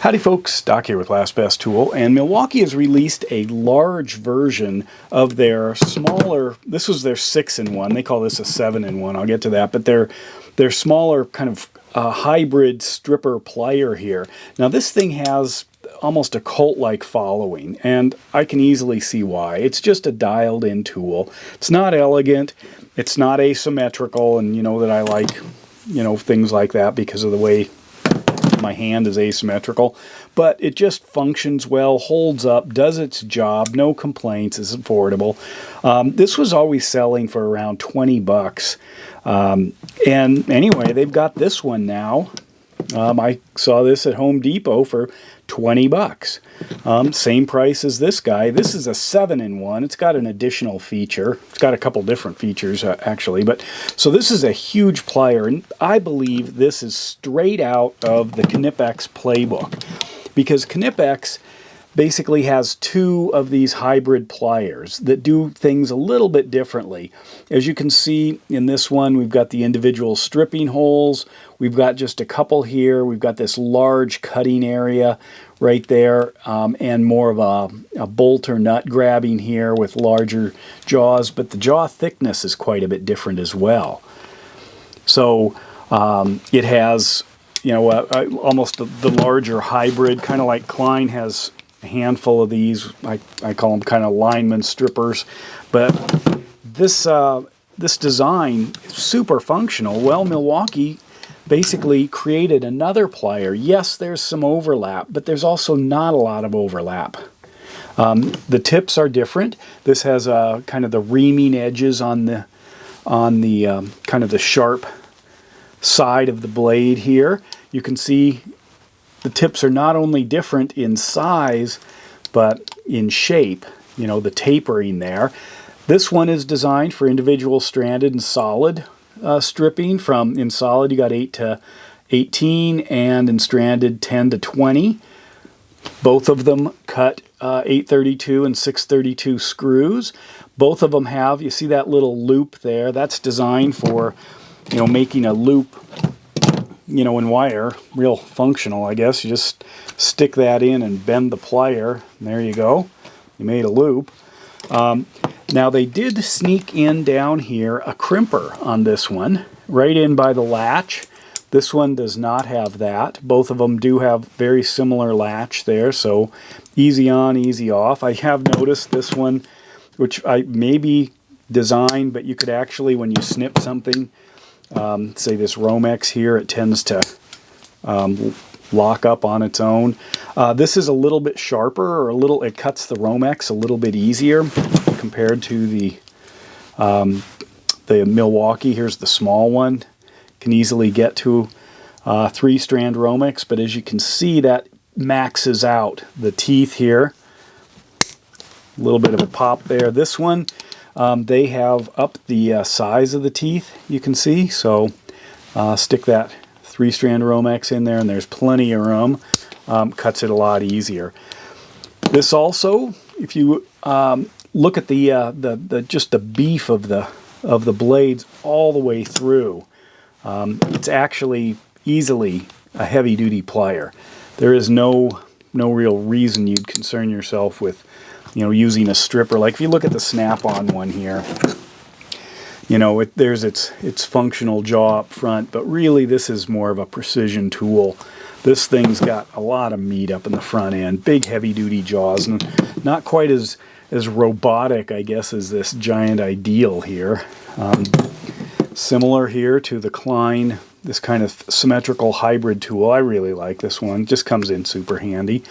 Howdy folks, Doc here with Last Best Tool, and Milwaukee has released a large version of their smaller, this was their 6-in-1, they call this a 7-in-1, I'll get to that, but their smaller kind of hybrid stripper plier here. Now this thing has almost a cult-like following, and I can easily see why. It's just a dialed-in tool. It's not elegant, it's not asymmetrical, and you know that I like, things like that because of the way my hand is asymmetrical, but it just functions well, holds up, does its job, no complaints, is affordable. This was always selling for around 20 bucks. And anyway, they've got this one now. I saw this at Home Depot for 20 bucks. Same price as this guy. This is a 7-in-1. It's got an additional feature. It's got a couple different features, actually. But so this is a huge plier, and I believe this is straight out of the Knipex playbook, because Knipex basically has two of these hybrid pliers that do things a little bit differently. As you can see in this one, we've got the individual stripping holes. We've got just a couple here. We've got this large cutting area right there, and more of a bolt or nut grabbing here with larger jaws, but the jaw thickness is quite a bit different as well. So it has, almost the larger hybrid, kind of like Klein has a handful of these. I call them kind of lineman strippers, but this design is super functional. Well, Milwaukee basically created another plier. Yes, there's some overlap, but there's also not a lot of overlap. The tips are different. This has kind of the reaming edges on the kind of the sharp side of the blade here. You can see the tips are not only different in size, but in shape, the tapering there. This one is designed for individual stranded and solid stripping. In solid you got 8 to 18, and in stranded 10 to 20. Both of them cut 832 and 632 screws. Both of them have, you see that little loop there, that's designed for making a loop in wire, real functional, I guess. You just stick that in and bend the plier, and there you go. You made a loop. Now they did sneak in down here a crimper on this one, right in by the latch. This one does not have that. Both of them do have very similar latch there, so easy on, easy off. I have noticed this one, which I maybe designed, but you could actually, when you snip something, say this Romex here, it tends to lock up on its own. This is a little bit sharper, or it cuts the Romex a little bit easier compared to the Milwaukee. Here's the small one. Can easily get to 3-strand Romex, but as you can see, that maxes out the teeth here. A little bit of a pop there. This one, they have upped the size of the teeth, you can see, so stick that 3-strand Romex in there and there's plenty of room. Cuts it a lot easier. This also, if you look at just the beef of the blades all the way through, it's actually easily a heavy-duty plier. There is no real reason you'd concern yourself with using a stripper. Like if you look at the snap-on one here, there's its functional jaw up front, but really this is more of a precision tool. This thing's got a lot of meat up in the front end, big heavy-duty jaws, and not quite as robotic, I guess, as this giant Ideal here. Similar here to the Klein, this kind of symmetrical hybrid tool. I really like this one. Just comes in super handy.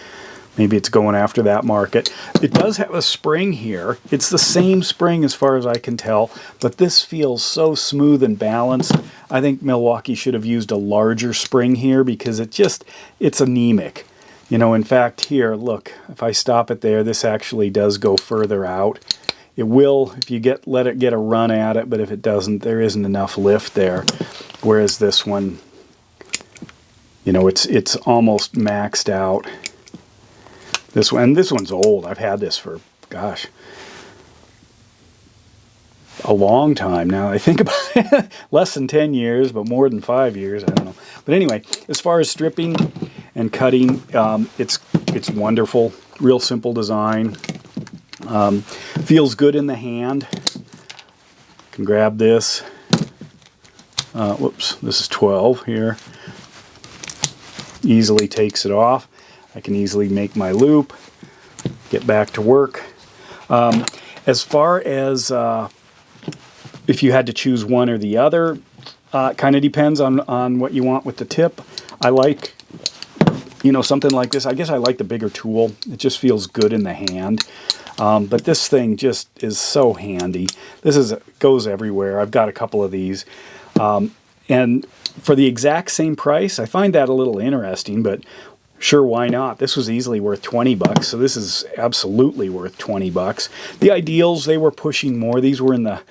Maybe it's going after that market. It does have a spring here. It's the same spring as far as I can tell, but this feels so smooth and balanced. I think Milwaukee should have used a larger spring here because it's anemic. In fact, here, look, if I stop it there, this actually does go further out. It will if you let it get a run at it, but if it doesn't, there isn't enough lift there. Whereas this one, it's almost maxed out. This one's old. I've had this for, gosh, a long time now. I think about it. Less than 10 years, but more than 5 years. I don't know. But anyway, as far as stripping, and cutting. It's wonderful. Real simple design. Feels good in the hand. Can grab this. Whoops, this is 12 here. Easily takes it off. I can easily make my loop, get back to work. As far as if you had to choose one or the other, it kind of depends on what you want with the tip. I like, you know, something like this. I guess I like the bigger tool. It just feels good in the hand. But this thing just is so handy. This goes everywhere. I've got a couple of these. And for the exact same price, I find that a little interesting, but sure, why not? This was easily worth 20 bucks, so this is absolutely worth 20 bucks. The Ideals, they were pushing more. These were in the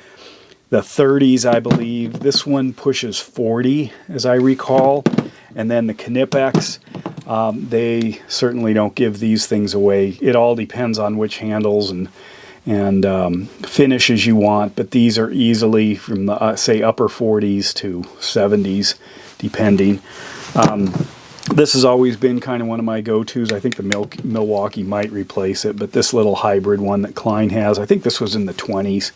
30s, I believe. This one pushes 40, as I recall. And then the Knipex, they certainly don't give these things away. It all depends on which handles and finishes you want, but these are easily from the say upper 40s to 70s, depending. This has always been kind of one of my go-tos. I think the Milwaukee might replace it, but this little hybrid one that Klein has, I think this was in the 20s,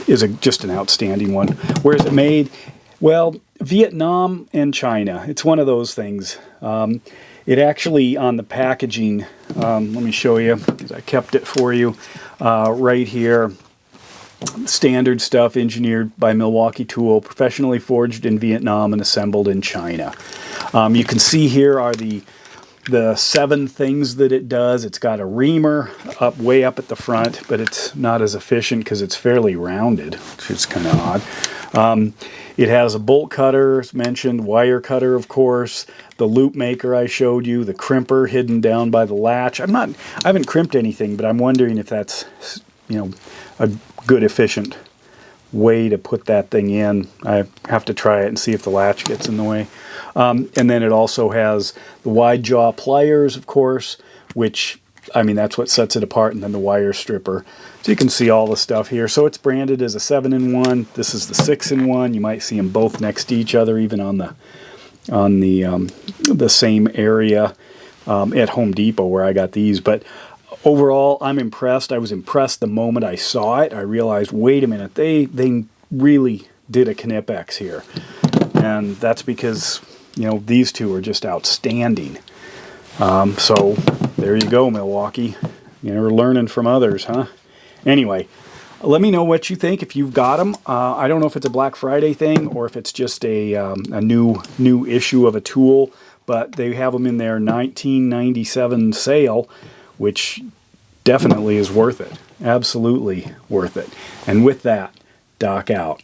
is just an outstanding one. Where is it made? Well, Vietnam and China. It's one of those things. It actually, on the packaging, let me show you, because I kept it for you, right here. Standard stuff, engineered by Milwaukee Tool, professionally forged in Vietnam and assembled in China. You can see here are the 7 things that it does. It's got a reamer way up at the front, but it's not as efficient because it's fairly rounded, which is kind of odd. It has a bolt cutter, as mentioned, wire cutter, of course, the loop maker I showed you, the crimper hidden down by the latch. I haven't crimped anything, but I'm wondering if that's, you know, a good, efficient way to put that thing in. I have to try it and see if the latch gets in the way. And then it also has the wide jaw pliers, of course, which, I mean, that's what sets it apart, and then the wire stripper. So you can see all the stuff here. So it's branded as a 7-in-1. This is the 6-in-1. You might see them both next to each other, even on the same area at Home Depot where I got these. But overall, I'm impressed. I was impressed the moment I saw it. I realized, wait a minute, they really did a Knipex here. And that's because, you know, these two are just outstanding. So there you go, Milwaukee. You're learning from others, huh? Anyway, let me know what you think if you've got them. I don't know if it's a Black Friday thing or if it's just a new issue of a tool, but they have them in their 1997 sale, which definitely is worth it. Absolutely worth it. And with that, Doc out.